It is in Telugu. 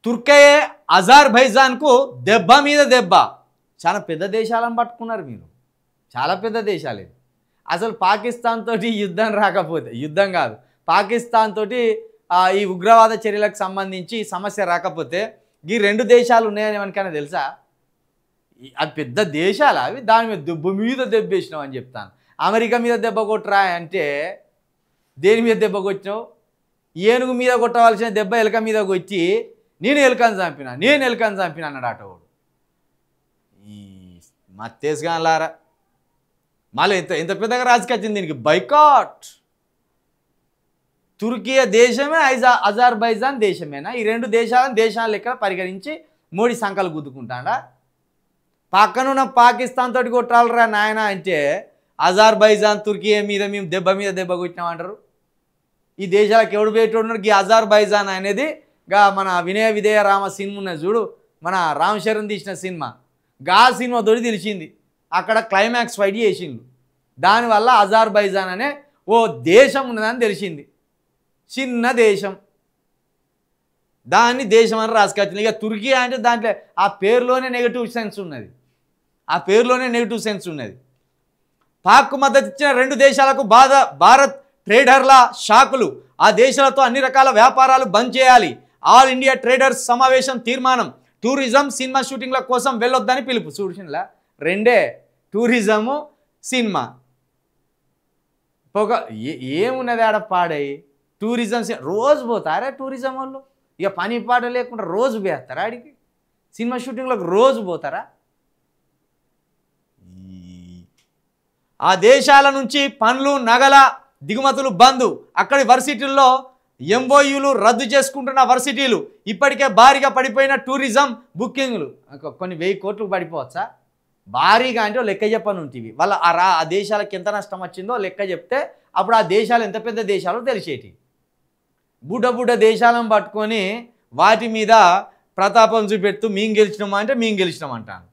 తుర్కయే అజర్బైజాన్కు దెబ్బ మీద దెబ్బ. చాలా పెద్ద దేశాలను పట్టుకున్నారు మీరు, చాలా పెద్ద దేశాలు ఇది. అసలు పాకిస్తాన్ తోటి యుద్ధం రాకపోతే, యుద్ధం కాదు, పాకిస్తాన్ తోటి ఈ ఉగ్రవాద చర్యలకు సంబంధించి సమస్య రాకపోతే ఈ రెండు దేశాలు ఉన్నాయని మనకైనా తెలుసా? అది పెద్ద దేశాలు అవి, దాని మీద దెబ్బ మీద దెబ్బేసినావు అని చెప్తాను. అమెరికా మీద దెబ్బ కొట్టరా అంటే దేని మీద దెబ్బ కొట్టినావు? ఏనుగు మీద కొట్టవలసిన దెబ్బ ఎలుక మీద కొట్టి నేను ఎలుకని చంపినా అన్నాడు ఆటోడు. ఈ మత్తేసుగాలారా మళ్ళీ ఎంత పెద్దగా రాజుకొచ్చింది దీనికి. బైకాట్. తుర్కియా దేశమే అజర్బైజాన్ దేశమేనా? ఈ రెండు దేశాలను దేశాల లెక్క పరిగణించి మోడీ సంకలు గుద్దుకుంటాడా? పక్కనున్న పాకిస్తాన్ తోటి కొట్టాలరా నాయన అంటే అజర్బైజాన్ తుర్కియా మీద మేము దెబ్బ కొట్టినామంటారు. ఈ దేశాలకు ఎవడు పెట్టినాడు? ఈ అజర్బైజాన్ అనేది మన వినయ విధేయ రామ సినిమా ఉన్నది చూడు, మన రామ్ చరణ్ తీసిన సినిమా, సినిమా తోటి తెలిసింది. అక్కడ క్లైమాక్స్ ఫైట్ చేసిండు, దానివల్ల అజర్బైజాన్ అనే ఓ దేశం ఉన్నదని తెలిసింది. చిన్న దేశం, దాన్ని దేశం అని రాసుకొచ్చింది. ఇక తుర్కియా అంటే దాంట్లో ఆ పేరులోనే నెగిటివ్ సెన్స్ ఉన్నది. పాక్కు మద్దతు ఇచ్చిన రెండు దేశాలకు భారత్ ట్రేడర్ల షాకులు. ఆ దేశాలతో అన్ని రకాల వ్యాపారాలు బంద్ చేయాలి. ఆల్ ఇండియా ట్రేడర్స్ సమావేశం తీర్మానం. టూరిజం సినిమా షూటింగ్ల కోసం వెళ్ళొద్దని పిలుపు. చూడలా రెండే, టూరిజము సినిమా. ఏమున్నది ఆడ పాడై టూరిజం రోజు పోతారా టూరిజం వాళ్ళు? ఇక పని పాట లేకుండా రోజు పోతారా ఆడికి? సినిమా షూటింగ్లకు రోజు పోతారా? ఆ దేశాల నుంచి పండ్లు నగల దిగుమతులు బంద్. అక్కడి వర్సిటీల్లో ఎంఓయూలు రద్దు చేసుకుంటున్న వర్సిటీలు. ఇప్పటికే భారీగా పడిపోయిన టూరిజం బుకింగ్లు. కొన్ని 1000 కోట్లు పడిపోవచ్చా? భారీగా అంటే లెక్క చెప్పని ఉంటుంది. వాళ్ళ ఆ దేశాలకు ఎంత నష్టం వచ్చిందో లెక్క చెప్తే అప్పుడు ఆ దేశాలు ఎంత పెద్ద దేశాలో తెలిసేటి. బుడ్డ దేశాలను పట్టుకొని వాటి మీద ప్రతాపం చూపెడుతూ మేము గెలిచినామా అంటే మేము గెలిచినామంటాను.